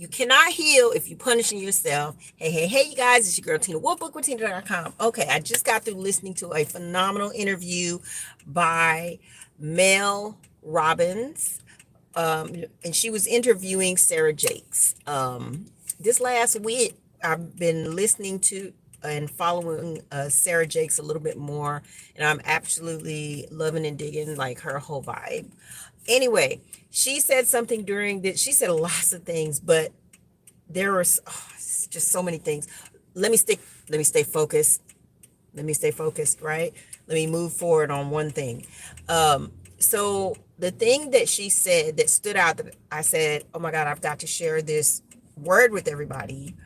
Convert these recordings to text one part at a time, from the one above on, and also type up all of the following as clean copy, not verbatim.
You cannot heal if you're punishing yourself. Hey, you guys, it's your girl Tina, workbookwitina.com. Okay, I just got through listening to a phenomenal interview by Mel Robbins, and she was interviewing Sarah Jakes. This last week, I've been listening to and following Sarah Jakes a little bit more, and I'm absolutely loving and digging like her whole vibe. Anyway, she said something during that. She said lots of things, but there were just so many things. Let me stick. Let me stay focused. Let me stay focused. Right. Let me move forward on one thing. So the thing that she said that stood out, that I said, oh my God, I've got to share this word with everybody.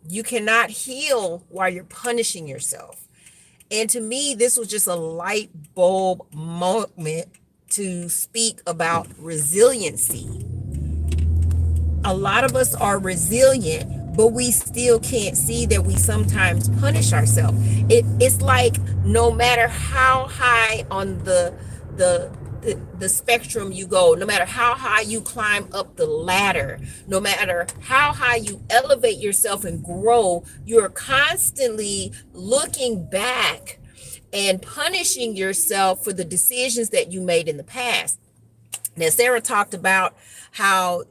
You cannot heal while you're punishing yourself. And to me, this was just a light bulb moment to speak about resiliency. A lot of us are resilient, but we still can't see that we sometimes punish ourselves. It's like no matter how high on the spectrum you go, no matter how high you climb up the ladder, no matter how high you elevate yourself and grow, you're constantly looking back and punishing yourself for the decisions that you made in the past. Now, Sarah talked about how,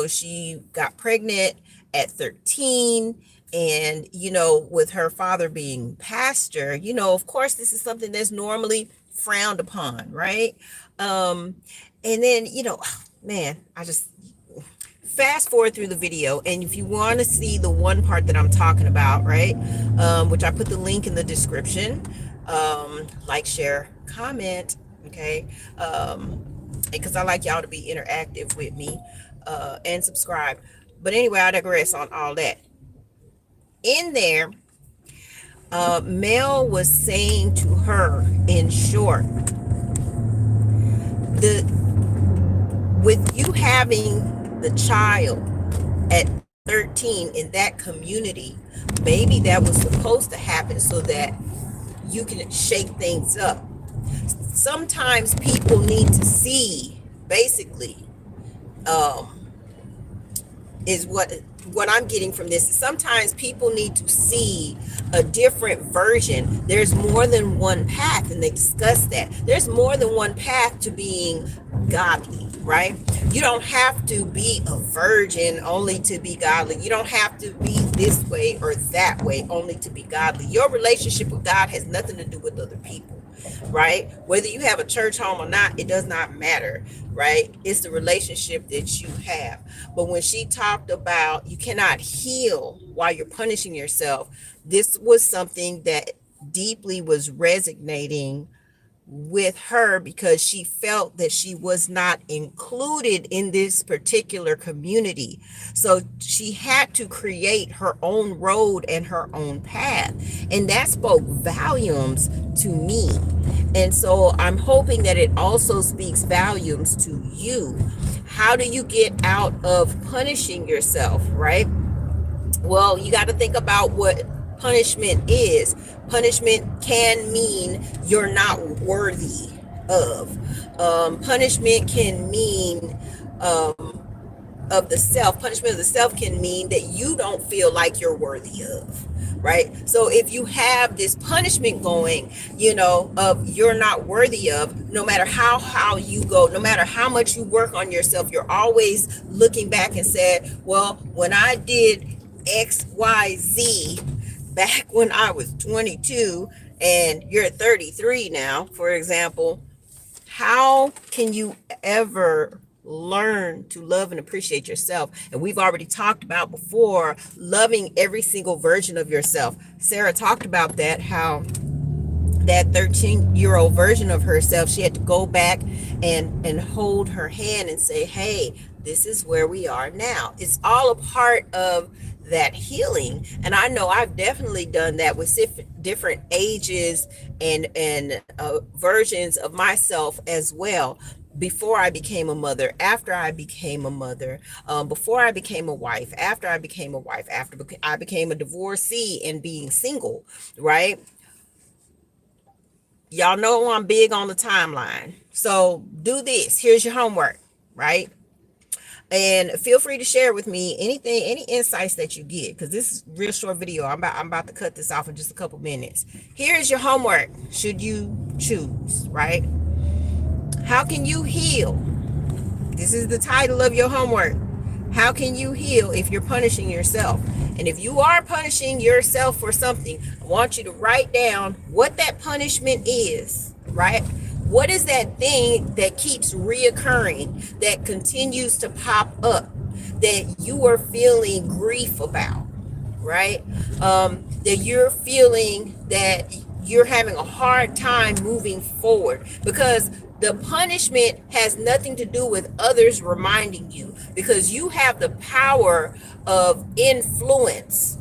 she got pregnant at 13, and, with her father being pastor, of course, this is something that's normally frowned upon, right? And then, man, I just fast forward through the video, and if you want to see the one part that I'm talking about, right, which I put the link in the description, like, share, comment, okay, because I like y'all to be interactive with me, and subscribe. But anyway, I digress on all that. In there, Mel was saying to her, in short, the with you having the child at 13 in that community, maybe that was supposed to happen so that you can shake things up. Sometimes people need to see, basically, is what I'm getting from this. Sometimes people need to see a different version. There's more than one path, and they discuss that. There's more than one path to being godly, right? You don't have to be a virgin only to be godly. You don't have to be this way or that way only to be godly. Your relationship with God has nothing to do with other people, right? Whether you have a church home or not, it does not matter, right? It's the relationship that you have. But when she talked about you cannot heal while you're punishing yourself, this was something that deeply was resonating with her, because she felt that she was not included in this particular community. So she had to create her own road and her own path. And that spoke volumes to me. And so I'm hoping that it also speaks volumes to you. How do you get out of punishing yourself, right? Well, you got to think about what punishment is. Punishment can mean you're not worthy of. Punishment can mean of the self. Punishment of the self can mean that you don't feel like you're worthy of. Right. So if you have this punishment going, of you're not worthy of, no matter how you go, no matter how much you work on yourself, you're always looking back and said, well, when I did XYZ back when I was 22 and you're 33 now, for example, how can you ever learn to love and appreciate yourself? And we've already talked about before, loving every single version of yourself. Sarah talked about that, how that 13-year-old version of herself, she had to go back and hold her hand and say, hey, this is where we are now. It's all a part of that healing. And I know I've definitely done that with different ages and versions of myself as well. Before I became a mother, after I became a mother, before I became a wife, after I became a wife, after I became a divorcee and being single, right? Y'all know I'm big on the timeline. So do this. Here's your homework, right? And feel free to share with me anything, any insights that you get, because this is a real short video. I'm about to cut this off in just a couple minutes. Here's your homework, should you choose, right? How can you heal? This is the title of your homework. How can you heal if you're punishing yourself? And if you are punishing yourself for something, I want you to write down what that punishment is, right? What is that thing that keeps reoccurring, that continues to pop up, that you are feeling grief about, right? That you're feeling that you're having a hard time moving forward, because the punishment has nothing to do with others reminding you, because you have the power of influence.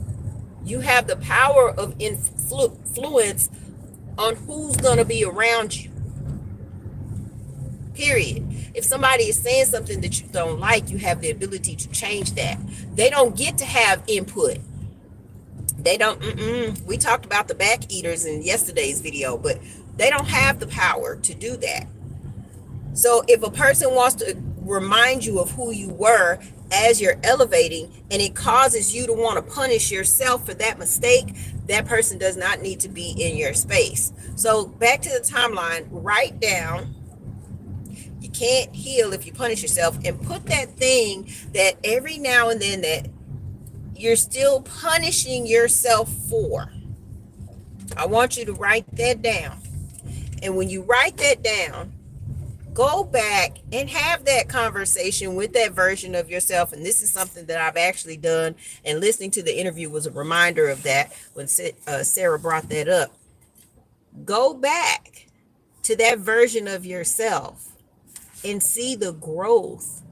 You have the power of influence on who's going to be around you. Period. If somebody is saying something that you don't like, you have the ability to change that. They don't get to have input. They don't. We talked about the back eaters in yesterday's video, but they don't have the power to do that. So if a person wants to remind you of who you were as you're elevating, and it causes you to want to punish yourself for that mistake, that person does not need to be in your space. So back to the timeline, write down, you can't heal if you punish yourself, and put that thing that every now and then that you're still punishing yourself for. I want you to write that down. And when you write that down, go back and have that conversation with that version of yourself. And this is something that I've actually done, and listening to the interview was a reminder of that when Sarah brought that up. Go back to that version of yourself and see the growth,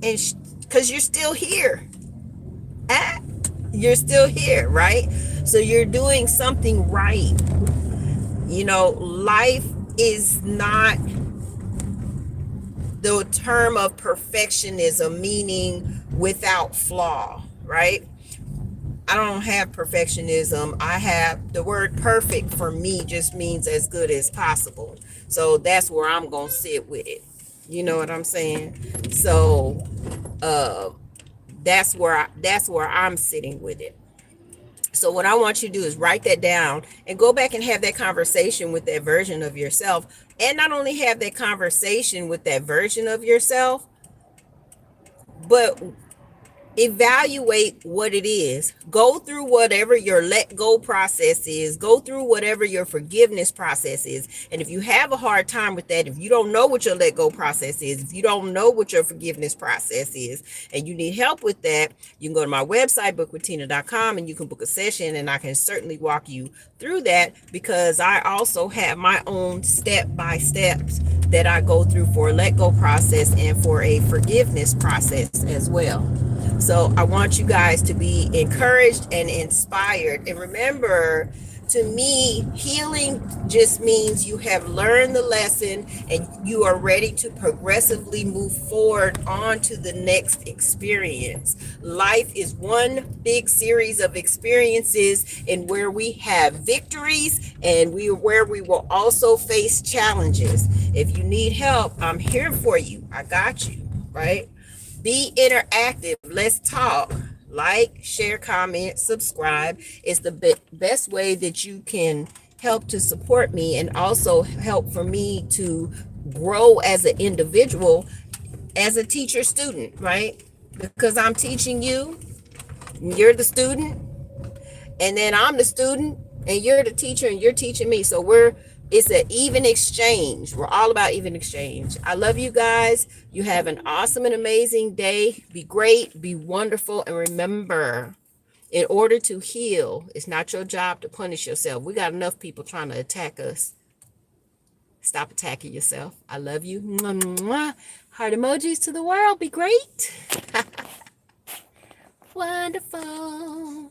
and because you're still here. You're still here, right? So you're doing something right. You know, life is not the term of perfectionism, meaning without flaw, right? I don't have perfectionism. I have the word perfect for me just means as good as possible. So that's where I'm going to sit with it. You know what I'm saying? So that's where I'm sitting with it. So what I want you to do is write that down and go back and have that conversation with that version of yourself. And not only have that conversation with that version of yourself, but evaluate what it is. Go through whatever your let go process is. Go through whatever your forgiveness process is. And if you have a hard time with that, if you don't know what your let go process is, if you don't know what your forgiveness process is, and you need help with that, you can go to my website, bookwithtina.com, and you can book a session, and I can certainly walk you through that, because I also have my own step-by-steps that I go through for a let go process and for a forgiveness process as well. So I want you guys to be encouraged and inspired. And remember, to me, healing just means you have learned the lesson and you are ready to progressively move forward on to the next experience. Life is one big series of experiences, and where we have victories and where we will also face challenges. If you need help, I'm here for you. I got you, right? Be interactive. Let's talk. Like, share, comment, subscribe. It's the best way that you can help to support me, and also help for me to grow as an individual, as a teacher student, right? Because I'm teaching you, you're the student, and then I'm the student, and you're the teacher, and you're teaching me. So it's an even exchange. We're all about even exchange. I love you guys. You have an awesome and amazing day. Be great, be wonderful, and remember, in order to heal, it's not your job to punish yourself. We got enough people trying to attack us. Stop attacking yourself. I love you. Mwah, mwah. Heart emojis to the world. Be great. Wonderful.